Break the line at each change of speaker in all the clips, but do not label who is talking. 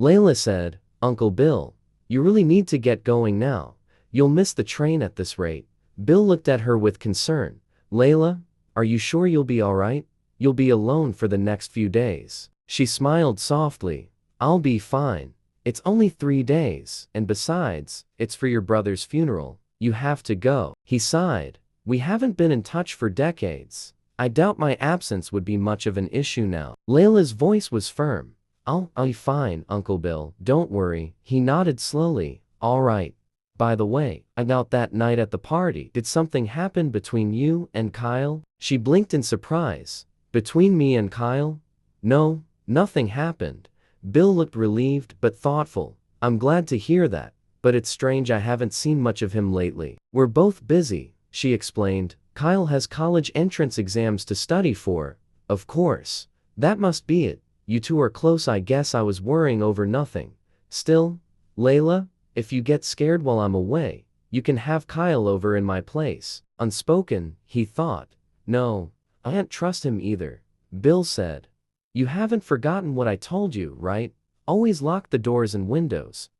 Layla said, Uncle Bill, you really need to get going now. You'll miss the train at this rate. Bill looked at her with concern. Layla, are you sure you'll be alright? You'll be alone for the next few days. She smiled softly. I'll be fine. It's only 3 days, and besides, it's for your brother's funeral. You have to go. He sighed. We haven't been in touch for decades. I doubt my absence would be much of an issue now. Layla's voice was firm. I'll be fine, Uncle Bill. Don't worry. He nodded slowly. All right. By the way, about that night at the party, did something happen between you and Kyle? She blinked in surprise. Between me and Kyle? No, nothing happened. Bill looked relieved but thoughtful. I'm glad to hear that, but it's strange I haven't seen much of him lately. We're both busy, she explained. Kyle has college entrance exams to study for. Of course. That must be it. You two are close. I guess I was worrying over nothing. Still, Layla, if you get scared while I'm away, you can have Kyle over in my place. Unspoken, he thought. No, I can't trust him either. Bill said. You haven't forgotten what I told you, right? Always lock the doors and windows.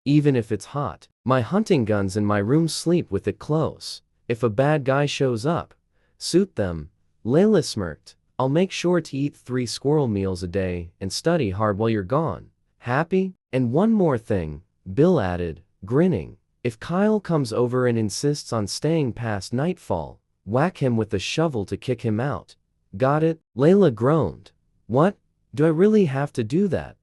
Even if it's hot. My hunting gun's in my room. Sleep with it close. If a bad guy shows up, shoot them. Layla smirked. I'll make sure to eat 3 squirrel meals a day and study hard while you're gone. Happy? And one more thing, Bill added, grinning. If Kyle comes over and insists on staying past nightfall, whack him with a shovel to kick him out. Got it? Layla groaned. What? Do I really have to do that?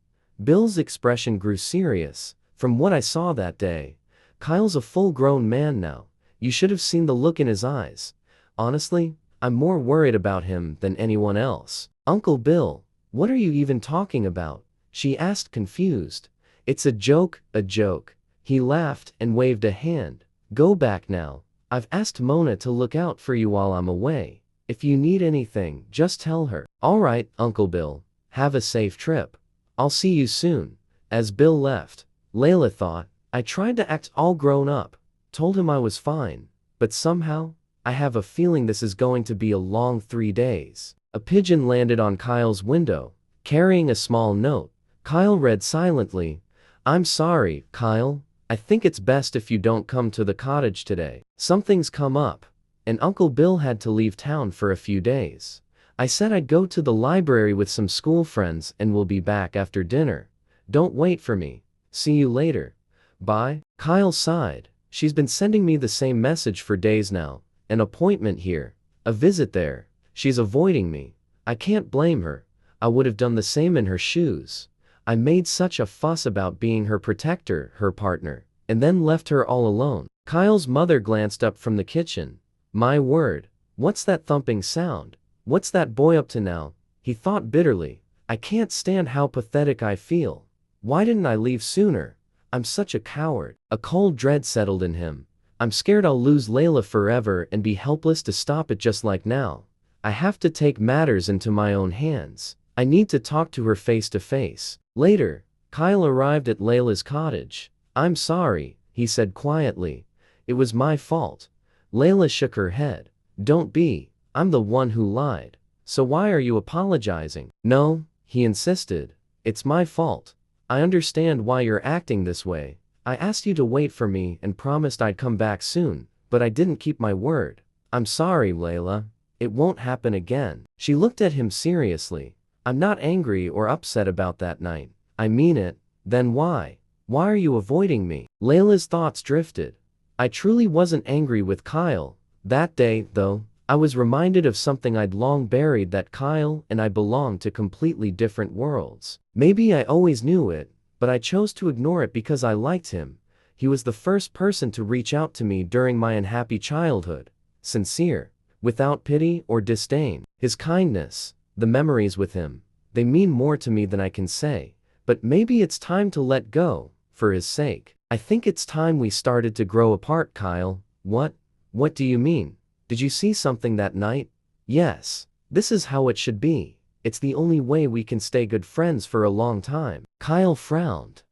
Bill's expression grew serious. From what I saw that day, Kyle's a full-grown man now. You should have seen the look in his eyes. Honestly, I'm more worried about him than anyone else. Uncle Bill, what are you even talking about? She asked, confused. It's a joke, a joke. He laughed and waved a hand. Go back now. I've asked Mona to look out for you while I'm away. If you need anything, just tell her. All right, Uncle Bill. Have a safe trip. I'll see you soon. As Bill left, Layla thought, I tried to act all grown up, told him I was fine, but somehow, I have a feeling this is going to be a long 3 days. A pigeon landed on Kyle's window, carrying a small note. Kyle read silently. I'm sorry, Kyle. I think it's best if you don't come to the cottage today. Something's come up, and Uncle Bill had to leave town for a few days. I said I'd go to the library with some school friends and we'll be back after dinner. Don't wait for me. See you later. Bye. Kyle sighed. She's been sending me the same message for days now. An appointment here, a visit there. She's avoiding me. I can't blame her. I would have done the same in her shoes. I made such a fuss about being her protector, her partner, and then left her all alone. Kyle's mother glanced up from the kitchen. My word, what's that thumping sound? What's that boy up to now? He thought bitterly. I can't stand how pathetic I feel. Why didn't I leave sooner? I'm such a coward. A cold dread settled in him. I'm scared I'll lose Layla forever and be helpless to stop it just like now. I have to take matters into my own hands. I need to talk to her face to face. Later, Kyle arrived at Layla's cottage. I'm sorry, he said quietly. It was my fault. Layla shook her head. Don't be. I'm the one who lied. So why are you apologizing? No, he insisted. It's my fault. I understand why you're acting this way. I asked you to wait for me and promised I'd come back soon, but I didn't keep my word. I'm sorry, Layla. It won't happen again. She looked at him seriously. I'm not angry or upset about that night. I mean it. Then why? Why are you avoiding me? Layla's thoughts drifted. I truly wasn't angry with Kyle. That day, though, I was reminded of something I'd long buried, that Kyle and I belonged to completely different worlds. Maybe I always knew it, but I chose to ignore it because I liked him. He was the first person to reach out to me during my unhappy childhood. Sincere, without pity or disdain. His kindness, the memories with him, they mean more to me than I can say. But maybe it's time to let go, for his sake. I think it's time we started to grow apart, Kyle. What? What do you mean? Did you see something that night? Yes. This is how it should be. It's the only way we can stay good friends for a long time. Kyle frowned.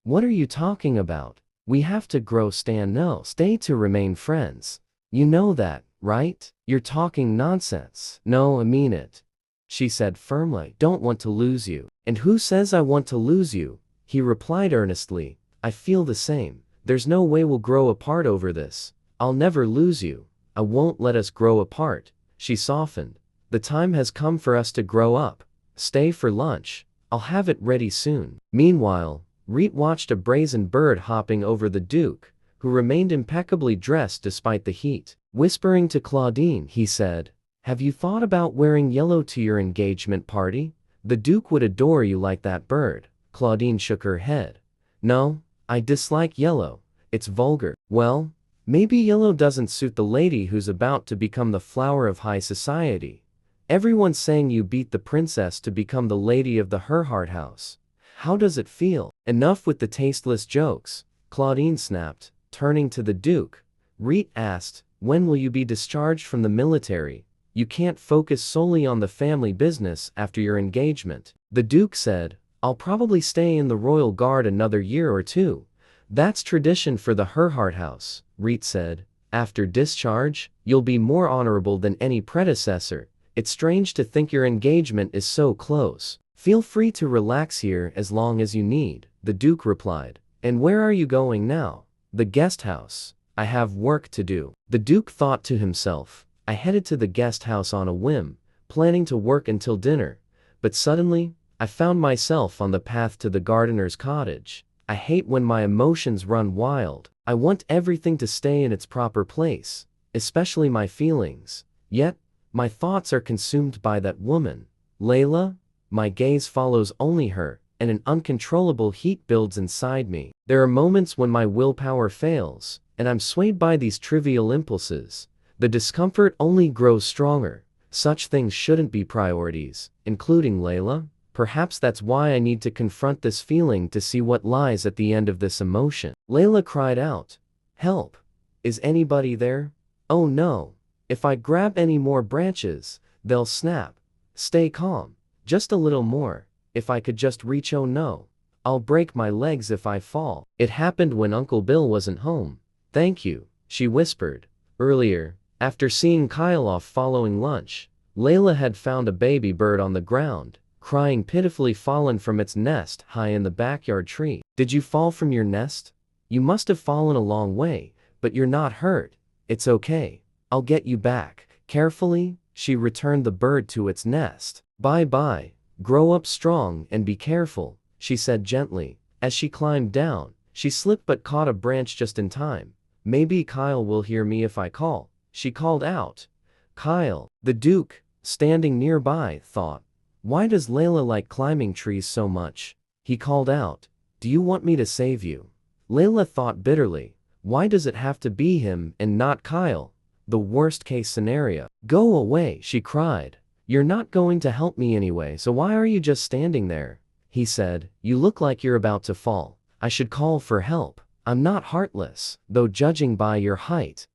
What are you talking about? We have to grow, stay to remain friends. You know that, right? You're talking nonsense. No, I mean it. She said firmly. Don't want to lose you. And who says I want to lose you? he replied earnestly. I feel the same. There's no way we'll grow apart over this. I'll never lose you. I won't let us grow apart. She softened. The time has come for us to grow up. Stay for lunch. I'll have it ready soon. Meanwhile, Reet watched a brazen bird hopping over the Duke, who remained impeccably dressed despite the heat. Whispering to Claudine, he said, have you thought about wearing yellow to your engagement party? The Duke would adore you like that bird. Claudine shook her head. No, I dislike yellow. It's vulgar. Well, maybe yellow doesn't suit the lady who's about to become the flower of high society. Everyone's saying you beat the princess to become the lady of the Herhart house. How does it feel? Enough with the tasteless jokes, Claudine snapped, turning to the Duke. Reet asked, when will you be discharged from the military? You can't focus solely on the family business after your engagement. The Duke said, I'll probably stay in the royal guard another year or two. That's tradition for the Herhart house, Reet said. After discharge, you'll be more honorable than any predecessor. It's strange to think your engagement is so close. Feel free to relax here as long as you need, the Duke replied. And where are you going now? The guest house. I have work to do. The Duke thought to himself. I headed to the guest house on a whim, planning to work until dinner. But suddenly, I found myself on the path to the gardener's cottage. I hate when my emotions run wild. I want everything to stay in its proper place, especially my feelings. Yet, my thoughts are consumed by that woman, Layla. My gaze follows only her, and an uncontrollable heat builds inside me. There are moments when my willpower fails, and I'm swayed by these trivial impulses. The discomfort only grows stronger. Such things shouldn't be priorities, including Layla. Perhaps that's why I need to confront this feeling to see what lies at the end of this emotion. Layla cried out. Help! Is anybody there? Oh no! If I grab any more branches, they'll snap. Stay calm. Just a little more. If I could just reach. Oh no. I'll break my legs if I fall. It happened when Uncle Bill wasn't home. Thank you, she whispered. Earlier, after seeing Kyle off following lunch, Layla had found a baby bird on the ground, crying pitifully, fallen from its nest high in the backyard tree. Did you fall from your nest? You must have fallen a long way, but you're not hurt. It's okay. I'll get you back. Carefully, she returned the bird to its nest. Bye-bye. Grow up strong and be careful, she said gently. As she climbed down, she slipped but caught a branch just in time. Maybe Kyle will hear me if I call, she called out. Kyle, the Duke, standing nearby, thought. Why does Layla like climbing trees so much? He called out. Do you want me to save you? Layla thought bitterly. Why does it have to be him and not Kyle? The worst case scenario. Go away, she cried. You're not going to help me anyway, so why are you just standing there? He said. You look like you're about to fall. I should call for help. I'm not heartless, though judging by your height.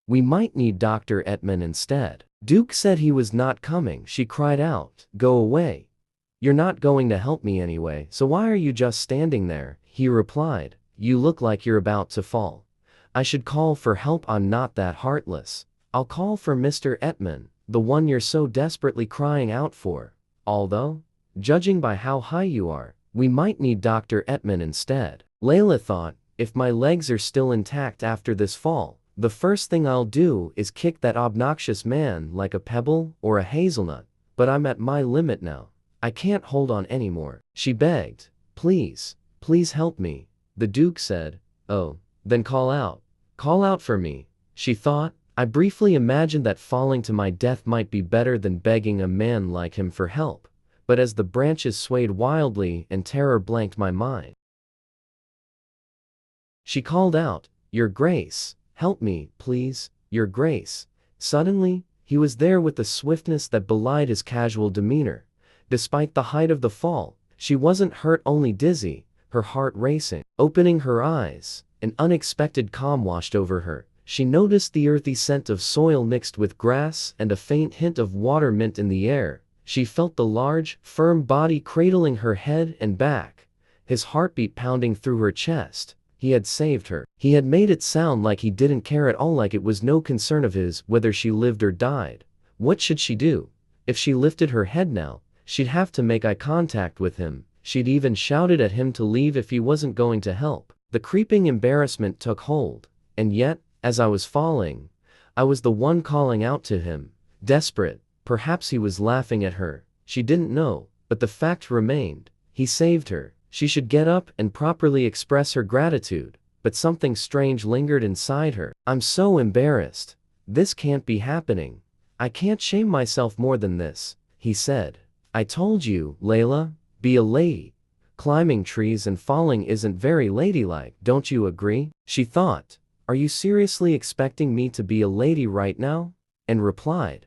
We might need Dr. Etman instead. Duke said he was not coming, she cried out. Go away. You're not going to help me anyway, so why are you just standing there? He replied. You look like you're about to fall. I should call for help. I'm not that heartless. I'll call for Mr. Etman, the one you're so desperately crying out for. Although, judging by how high you are, we might need Dr. Etman instead. Layla thought, if my legs are still intact after this fall, the first thing I'll do is kick that obnoxious man like a pebble or a hazelnut. But I'm at my limit now. I can't hold on anymore. She begged. Please, please help me. The Duke said. Oh, then call out. Call out for me, she thought. I briefly imagined that falling to my death might be better than begging a man like him for help. But as the branches swayed wildly and terror blanked my mind, she called out, Your Grace, help me, please, Your Grace. Suddenly, he was there with the swiftness that belied his casual demeanor. Despite the height of the fall, she wasn't hurt, only dizzy, her heart racing. Opening her eyes, an unexpected calm washed over her. She noticed the earthy scent of soil mixed with grass and a faint hint of water mint in the air. She felt the large, firm body cradling her head and back, his heartbeat pounding through her chest. He had saved her. He had made it sound like he didn't care at all, like it was no concern of his whether she lived or died. What should she do? If she lifted her head now, she'd have to make eye contact with him. She'd even shouted at him to leave if he wasn't going to help. The creeping embarrassment took hold, and yet, as I was falling, I was the one calling out to him, desperate. Perhaps he was laughing at her. She didn't know, but the fact remained. He saved her. She should get up and properly express her gratitude, but something strange lingered inside her. I'm so embarrassed. This can't be happening. I can't shame myself more than this, he said. I told you, Layla, be a lady. Climbing trees and falling isn't very ladylike, don't you agree? She thought, are you seriously expecting me to be a lady right now? And replied,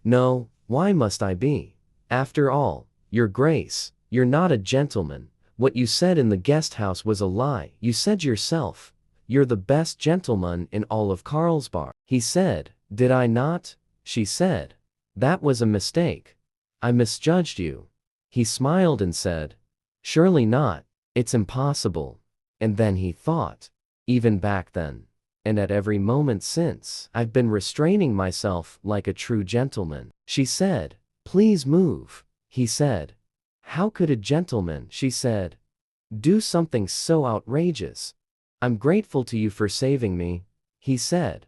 no, why must I be? After all, Your Grace, you're not a gentleman. What you said in the guest house was a lie. You said yourself, you're the best gentleman in all of Carlsbad. He said, did I not? She said, that was a mistake. I misjudged you. He smiled and said, surely not. It's impossible. And then he thought, even back then, and at every moment since, I've been restraining myself like a true gentleman. She said, please move. He said, how could a gentleman, she said, do something so outrageous? I'm grateful to you for saving me, he said.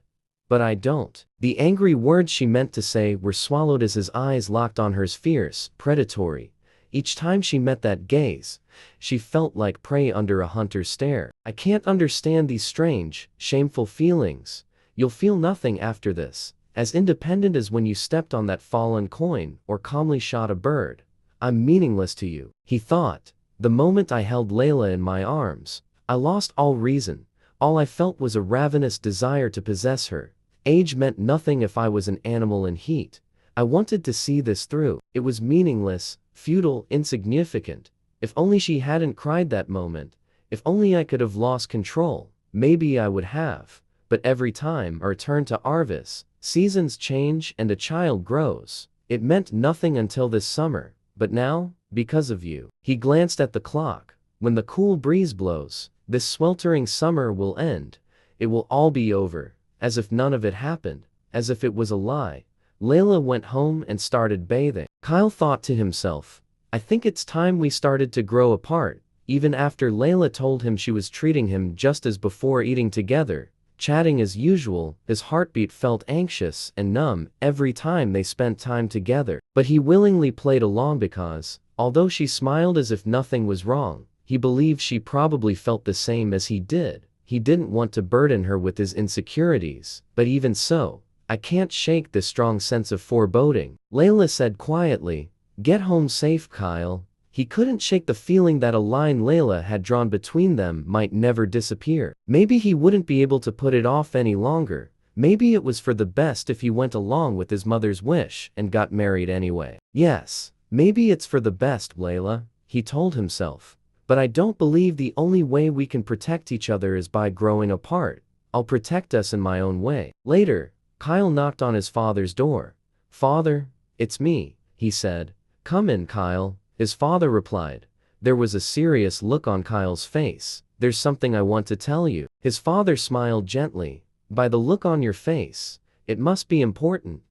But I don't. The angry words she meant to say were swallowed as his eyes locked on hers, fierce, predatory. Each time she met that gaze, she felt like prey under a hunter's stare. I can't understand these strange, shameful feelings. You'll feel nothing after this, as independent as when you stepped on that fallen coin or calmly shot a bird. I'm meaningless to you, he thought. The moment I held Layla in my arms, I lost all reason. All I felt was a ravenous desire to possess her. Age meant nothing if I was an animal in heat. I wanted to see this through. It was meaningless, futile, insignificant. If only she hadn't cried that moment. If only I could have lost control. Maybe I would have. But every time I returned to Arvis, seasons change and a child grows. It meant nothing until this summer. But now, because of you. He glanced at the clock. When the cool breeze blows, this sweltering summer will end. It will all be over. As if none of it happened. As if it was a lie. Layla went home and started bathing. Kyle thought to himself, I think it's time we started to grow apart. Even after Layla told him she was treating him just as before, eating together, chatting as usual, his heartbeat felt anxious and numb every time they spent time together. But he willingly played along because, although she smiled as if nothing was wrong, he believed she probably felt the same as he did. He didn't want to burden her with his insecurities, but even so, I can't shake this strong sense of foreboding, Layla said quietly. Get home safe, Kyle. He couldn't shake the feeling that a line Layla had drawn between them might never disappear. Maybe he wouldn't be able to put it off any longer. Maybe it was for the best if he went along with his mother's wish and got married anyway. Yes, maybe it's for the best, Layla, he told himself. But I don't believe the only way we can protect each other is by growing apart. I'll protect us in my own way. Later, Kyle knocked on his father's door. Father, it's me, he said. Come in, Kyle, his father replied. There was a serious look on Kyle's face. There's something I want to tell you. His father smiled gently. By the look on your face, it must be important.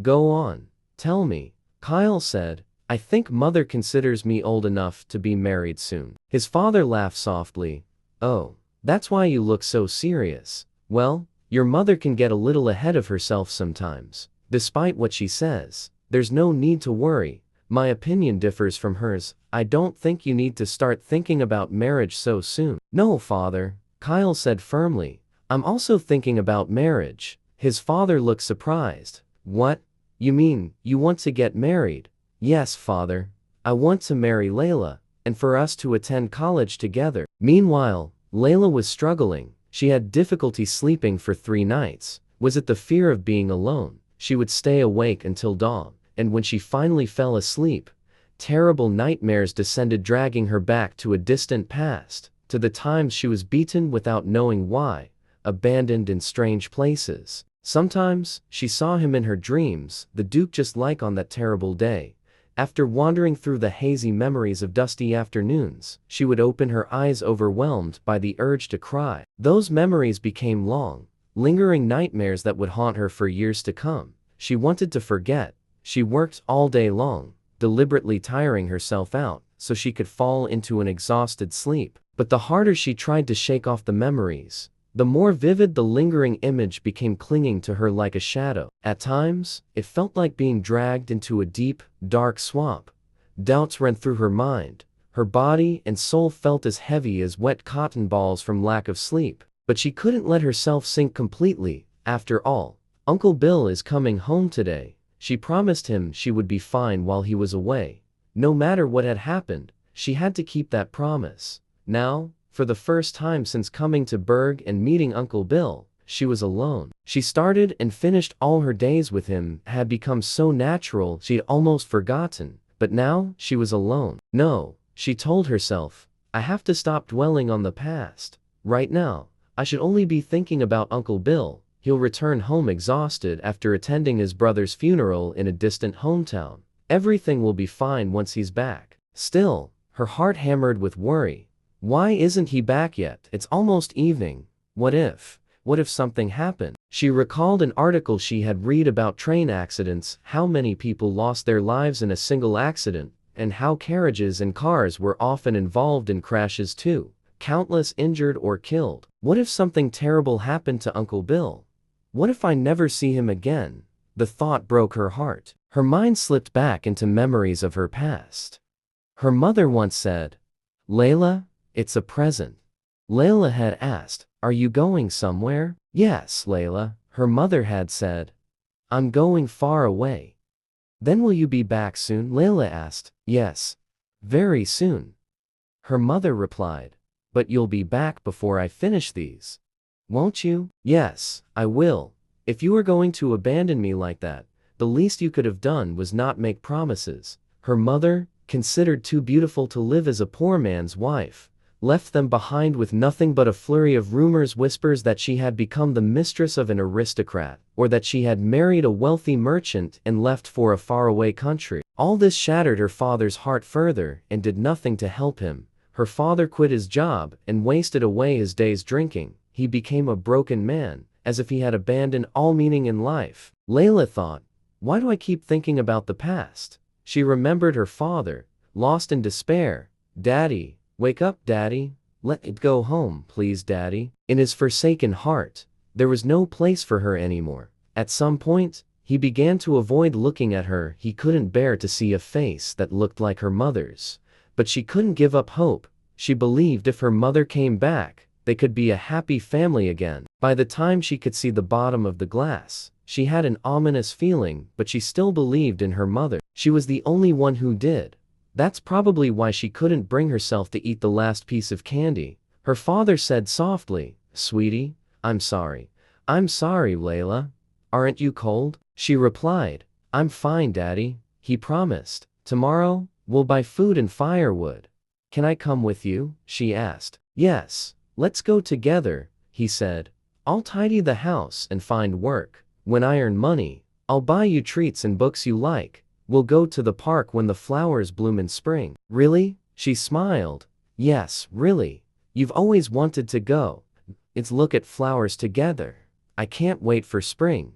Go on, tell me, Kyle said. I think Mother considers me old enough to be married soon. His father laughed softly. Oh, that's why you look so serious. Well, your mother can get a little ahead of herself sometimes. Despite what she says, there's no need to worry. My opinion differs from hers. I don't think you need to start thinking about marriage so soon. No, father, Kyle said firmly. I'm also thinking about marriage. His father looked surprised. What? You mean, you want to get married? Yes, father. I want to marry Layla, and for us to attend college together. Meanwhile, Layla was struggling. She had difficulty sleeping for 3 nights. Was it the fear of being alone? She would stay awake until dawn, and when she finally fell asleep, terrible nightmares descended, dragging her back to a distant past, to the times she was beaten without knowing why, abandoned in strange places. Sometimes, she saw him in her dreams, the Duke, just like on that terrible day. After wandering through the hazy memories of dusty afternoons, she would open her eyes overwhelmed by the urge to cry. Those memories became long, lingering nightmares that would haunt her for years to come. She wanted to forget. She worked all day long, deliberately tiring herself out, so she could fall into an exhausted sleep. But the harder she tried to shake off the memories, the more vivid the lingering image became, clinging to her like a shadow. At times, it felt like being dragged into a deep, dark swamp. Doubts ran through her mind. Her body and soul felt as heavy as wet cotton balls from lack of sleep. But she couldn't let herself sink completely. After all, Uncle Bill is coming home today. She promised him she would be fine while he was away. No matter what had happened, she had to keep that promise. Now, for the first time since coming to Berg and meeting Uncle Bill, she was alone. She started and finished all her days with him had become so natural she'd almost forgotten. But now, she was alone. No, she told herself, I have to stop dwelling on the past. Right now, I should only be thinking about Uncle Bill. He'll return home exhausted after attending his brother's funeral in a distant hometown. Everything will be fine once he's back. Still, her heart hammered with worry. Why isn't he back yet? It's almost evening. What if something happened? She recalled an article she had read about train accidents, how many people lost their lives in a single accident, and how carriages and cars were often involved in crashes too. Countless injured or killed. What if something terrible happened to Uncle Bill? What if I never see him again? The thought broke her heart. Her mind slipped back into memories of her past. Her mother once said, Layla, it's a present. Layla had asked, are you going somewhere? Yes, Layla, her mother had said. I'm going far away. Then will you be back soon? Layla asked. Yes, very soon. Her mother replied, but you'll be back before I finish these. Won't you? Yes, I will. If you were going to abandon me like that, the least you could have done was not make promises. Her mother, considered too beautiful to live as a poor man's wife, left them behind with nothing but a flurry of rumors, whispers that she had become the mistress of an aristocrat, or that she had married a wealthy merchant and left for a faraway country. All this shattered her father's heart further and did nothing to help him. Her father quit his job and wasted away his days drinking. He became a broken man, as if he had abandoned all meaning in life. Layla thought, why do I keep thinking about the past? She remembered her father, lost in despair. Daddy, wake up, Daddy. Let it go home, please, Daddy. In his forsaken heart, there was no place for her anymore. At some point, he began to avoid looking at her. He couldn't bear to see a face that looked like her mother's. But she couldn't give up hope. She believed if her mother came back, they could be a happy family again. By the time she could see the bottom of the glass, she had an ominous feeling, but she still believed in her mother. She was the only one who did. That's probably why she couldn't bring herself to eat the last piece of candy. Her father said softly, Sweetie, I'm sorry. I'm sorry, Layla. Aren't you cold? She replied, I'm fine, Daddy. He promised. Tomorrow, we'll buy food and firewood. Can I come with you? She asked. Yes, let's go together, he said. I'll tidy the house and find work. When I earn money, I'll buy you treats and books you like. We'll go to the park when the flowers bloom in spring. Really? She smiled. Yes, really. You've always wanted to go. Let's look at flowers together. I can't wait for spring.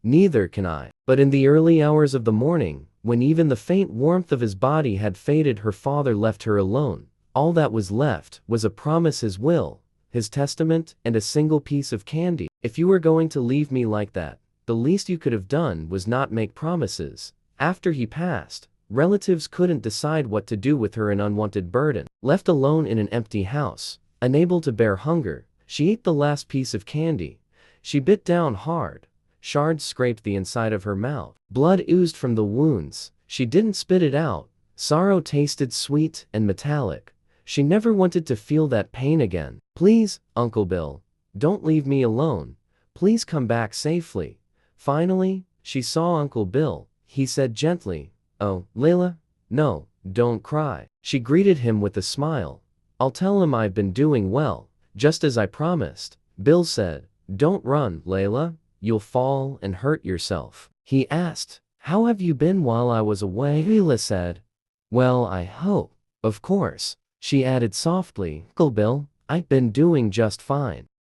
Neither can I. But in the early hours of the morning, when even the faint warmth of his body had faded, her father left her alone. All that was left was a promise, his will, his testament, and a single piece of candy. If you were going to leave me like that, the least you could have done was not make promises. After he passed, relatives couldn't decide what to do with her, an unwanted burden. Left alone in an empty house, unable to bear hunger, she ate the last piece of candy. She bit down hard. Shards scraped the inside of her mouth. Blood oozed from the wounds. She didn't spit it out. Sorrow tasted sweet and metallic. She never wanted to feel that pain again. Please, Uncle Bill, don't leave me alone. Please come back safely. Finally, she saw Uncle Bill. He said gently, Oh, Layla, no, don't cry. She greeted him with a smile. I'll tell him I've been doing well, just as I promised. Bill said, Don't run, Layla. You'll fall and hurt yourself. He asked, How have you been while I was away? Layla said, Well, I hope. Of course. She added softly, Uncle Bill, I've been doing just fine.